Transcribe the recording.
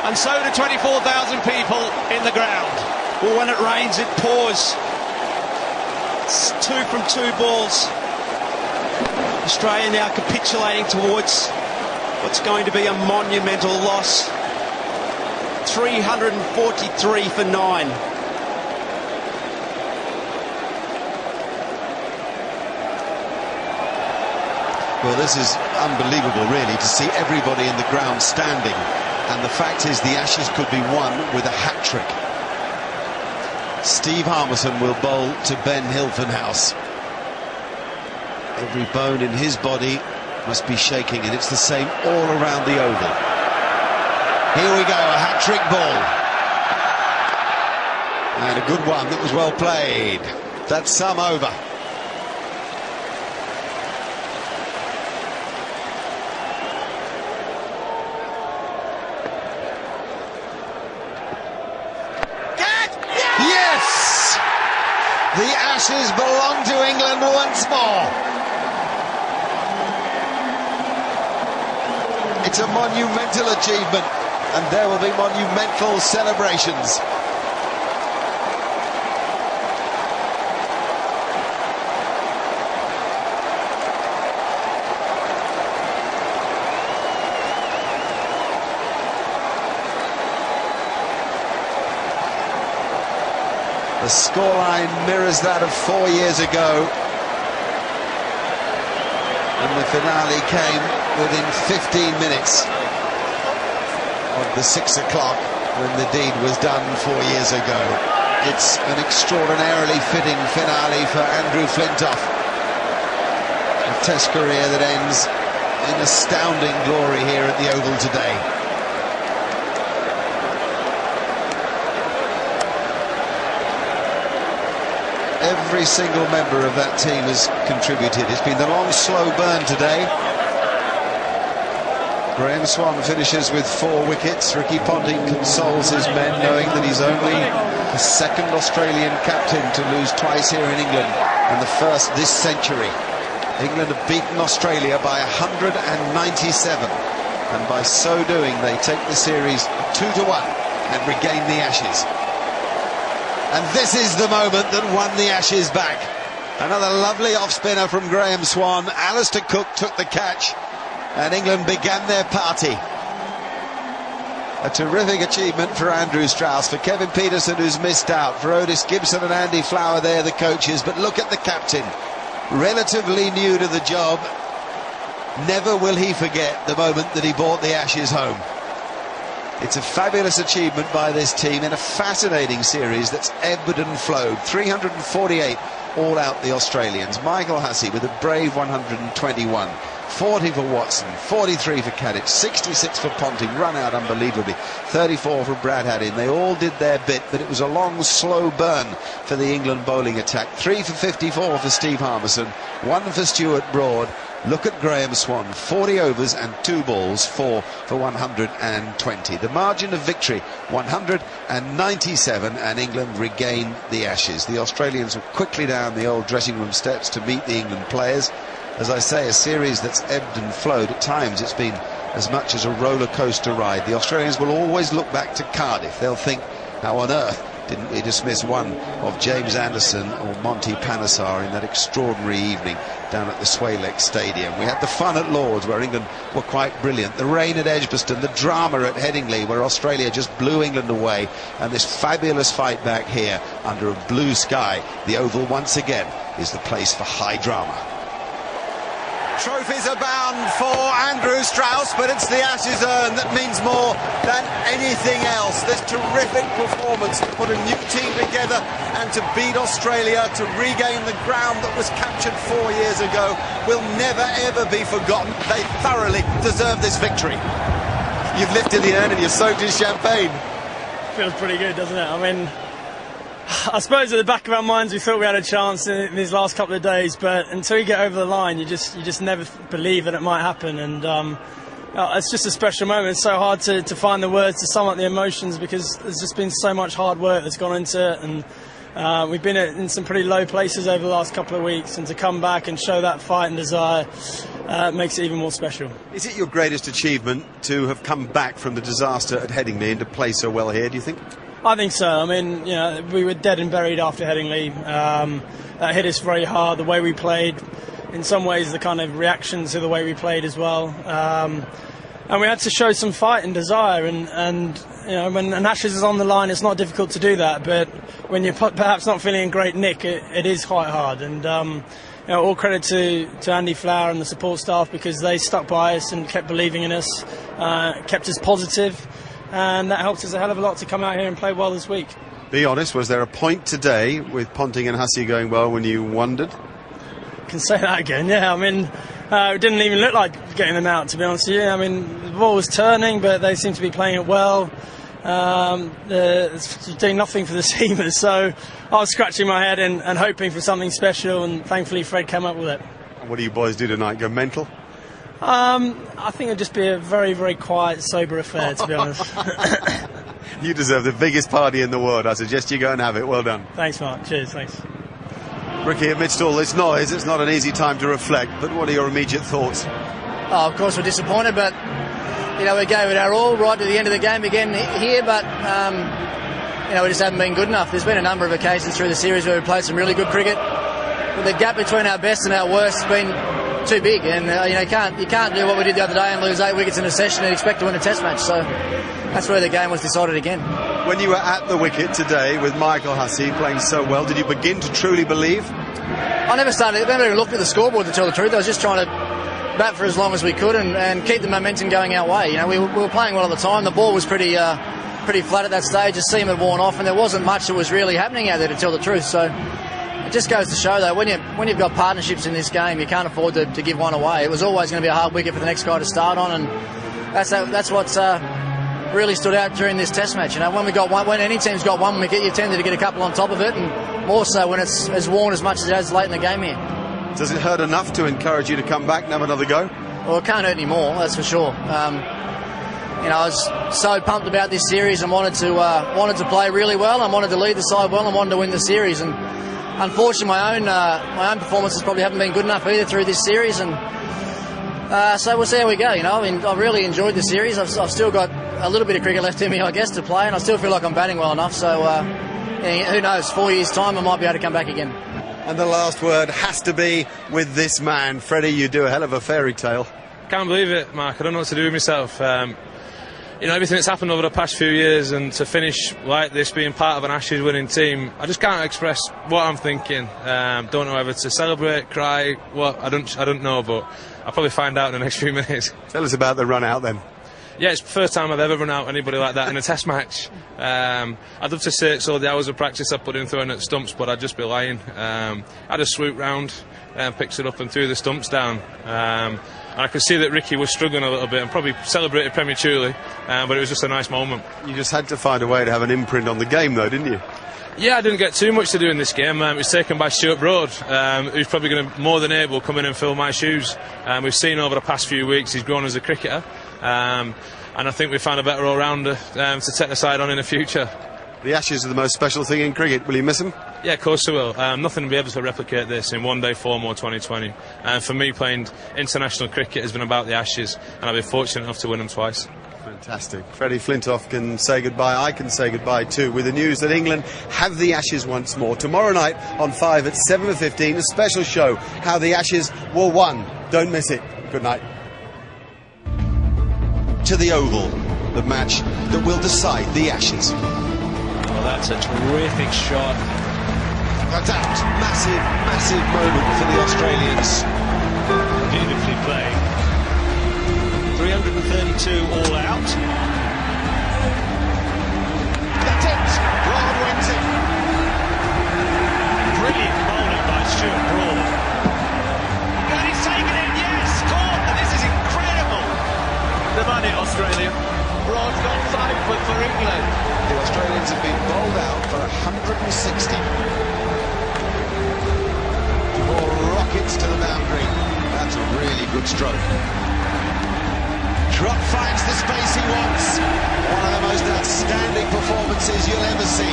and so do 24,000 people in the ground. Well, when it rains, it pours. It's 2 from 2 balls. Australia now capitulating towards what's going to be a monumental loss. 343 for 9. Well, this is unbelievable, really, to see everybody in the ground standing. And the fact is, the Ashes could be won with a hat-trick. Steve Harmison will bowl to Ben Hilfenhaus. Every bone in his body must be shaking, and it's the same all around the oval. Here we go, a hat-trick ball. And a good one that was well played. That's some over. The Ashes belong to England once more. It's a monumental achievement, and there will be monumental celebrations. The scoreline mirrors that of 4 years ago, and the finale came within 15 minutes of the 6 o'clock when the deed was done 4 years ago. It's an extraordinarily fitting finale for Andrew Flintoff, a Test career that ends in astounding glory here at the Oval today. Every single member of that team has contributed. It's been the long, slow burn today. Graham Swann finishes with 4 wickets. Ricky Ponting consoles his men, knowing that he's only the second Australian captain to lose twice here in England, and the first this century. England have beaten Australia by 197, and by so doing they take the series 2-1 and regain the Ashes. And this is the moment that won the Ashes back. Another lovely off-spinner from Graham Swann. Alistair Cook took the catch, and England began their party. A terrific achievement for Andrew Strauss, for Kevin Peterson, who's missed out, for Otis Gibson and Andy Flower, they're the coaches. But look at the captain, relatively new to the job. Never will he forget the moment that he brought the Ashes home. It's a fabulous achievement by this team in a fascinating series that's ebbed and flowed. 348 all out the Australians. Michael Hussey with a brave 121. 40 for Watson, 43 for Caddick, 66 for Ponting, run out unbelievably, 34 for Brad Haddin. They all did their bit, but it was a long, slow burn for the England bowling attack. 3 for 54 for Steve Harmison, 1 for Stuart Broad. Look at Graham Swann, 40 overs and 2 balls, 4 for 120. The margin of victory, 197, and England regain the Ashes. The Australians were quickly down the old dressing room steps to meet the England players. As I say, a series that's ebbed and flowed. At times it's been as much as a roller coaster ride. The Australians will always look back to Cardiff. They'll think, how on earth didn't we dismiss one of James Anderson or Monty Panesar in that extraordinary evening down at the Swalek Stadium? We had the fun at Lord's, where England were quite brilliant, the rain at Edgbaston, the drama at Headingley, where Australia just blew England away, and this fabulous fight back here under a blue sky. The Oval once again is the place for high drama. Trophies abound for Andrew Strauss, but it's the Ashes urn that means more than anything else. This terrific performance to put a new team together and to beat Australia, to regain the ground that was captured 4 years ago, will never ever be forgotten. They thoroughly deserve this victory. You've lifted the urn and you're soaked in champagne. Feels pretty good, doesn't it? I mean, I suppose at the back of our minds we thought we had a chance in these last couple of days, but until you get over the line you just never believe that it might happen, and it's just a special moment. It's so hard to find the words to sum up the emotions, because there's just been so much hard work that's gone into it, and we've been in some pretty low places over the last couple of weeks, and to come back and show that fight and desire, makes it even more special. Is it your greatest achievement to have come back from the disaster at Headingley and to play so well here, do you think? I think so. I mean, you know, we were dead and buried after Headingley. That hit us very hard, the way we played. In some ways, the kind of reaction to the way we played as well. And we had to show some fight and desire. And you know, when an Ashes is on the line, it's not difficult to do that. But when you're perhaps not feeling in great nick, it is quite hard. And you know, all credit to Andy Flower and the support staff, because they stuck by us and kept believing in us, kept us positive. And that helped us a hell of a lot to come out here and play well this week. Be honest, was there a point today with Ponting and Hussey going well when you wondered? I can say that again, yeah. I mean, it didn't even look like getting them out, to be honest with you. I mean, the ball was turning, but they seemed to be playing it well. It's doing nothing for the seamers, so I was scratching my head and hoping for something special, and thankfully Fred came up with it. What do you boys do tonight? Go mental? I think it'll just be a very, very quiet, sober affair, to be honest. You deserve the biggest party in the world. I suggest you go and have it. Well done. Thanks, Mark. Cheers, thanks. Ricky, amidst all this noise, it's not an easy time to reflect, but what are your immediate thoughts? Oh, of course we're disappointed, but you know, we gave it our all right to the end of the game again here, but you know, we just haven't been good enough. There's been a number of occasions through the series where we played some really good cricket, but the gap between our best and our worst has been too big, and you know, you can't do what we did the other day and lose 8 wickets in a session and expect to win a test match. So that's where the game was decided again. When you were at the wicket today with Michael Hussey playing so well, did you begin to truly believe? I never even looked at the scoreboard, to tell the truth. I was just trying to bat for as long as we could and keep the momentum going our way. You know, we were playing well at the time. The ball was pretty flat at that stage. The seam had worn off, and there wasn't much that was really happening out there, to tell the truth. So it just goes to show, though, when you've got partnerships in this game, you can't afford to give one away. It was always going to be a hard wicket for the next guy to start on, and that's what's really stood out during this test match. You know, when any team's got one wicket, you tend to get a couple on top of it, and more so when it's as worn as much as it has late in the game here. Does it hurt enough to encourage you to come back and have another go? Well, it can't hurt anymore, that's for sure. You know, I was so pumped about this series and wanted to play really well, and wanted to lead the side well, and wanted to win the series. And unfortunately, my own performances probably haven't been good enough either through this series, and so we'll see how we go. You know, I mean, I really enjoyed the series. I've still got a little bit of cricket left in me, I guess, to play, and I still feel like I'm batting well enough. So who knows? 4 years' time, I might be able to come back again. And the last word has to be with this man, Freddie. You do a hell of a fairy tale. Can't believe it, Mark. I don't know what to do with myself. You know, everything that's happened over the past few years, and to finish like this, being part of an Ashes winning team, I just can't express what I'm thinking. Don't know whether to celebrate, cry, what, I don't know, but I'll probably find out in the next few minutes. Tell us about the run out then. Yeah, it's the first time I've ever run out anybody like that in a test match. I'd love to say it's all the hours of practice I put in throwing at stumps, but I'd just be lying. I had a swoop round and picked it up and threw the stumps down. And I could see that Ricky was struggling a little bit and probably celebrated prematurely, but it was just a nice moment. You just had to find a way to have an imprint on the game though, didn't you? Yeah, I didn't get too much to do in this game. It was taken by Stuart Broad, who's probably going to, more than able, come in and fill my shoes. We've seen over the past few weeks he's grown as a cricketer, and I think we found a better all-rounder to take the side on in the future. The Ashes are the most special thing in cricket. Will you miss them? Yeah, of course I will. Nothing will be able to replicate this in one day form or 2020. For me, playing international cricket has been about the Ashes, and I've been fortunate enough to win them twice. Fantastic. Freddie Flintoff can say goodbye. I can say goodbye too, with the news that England have the Ashes once more. Tomorrow night on 5 at 7:15, a special show, how the Ashes were won. Don't miss it. Good night. To the Oval, the match that will decide the Ashes. Well, that's a terrific shot. No doubt, massive moment for the Australians. Beautifully played. 332 all out. That's it! Broad wins it. Brilliant bowling by Stuart Broad. And he's taken it, yes, caught, and this is incredible. The money, Australia. Broad's got 5 for England. The Australians have been bowled out for 160. 4 rockets to the boundary. That's a really good stroke. Trott finds the space he wants. One of the most outstanding performances you'll ever see.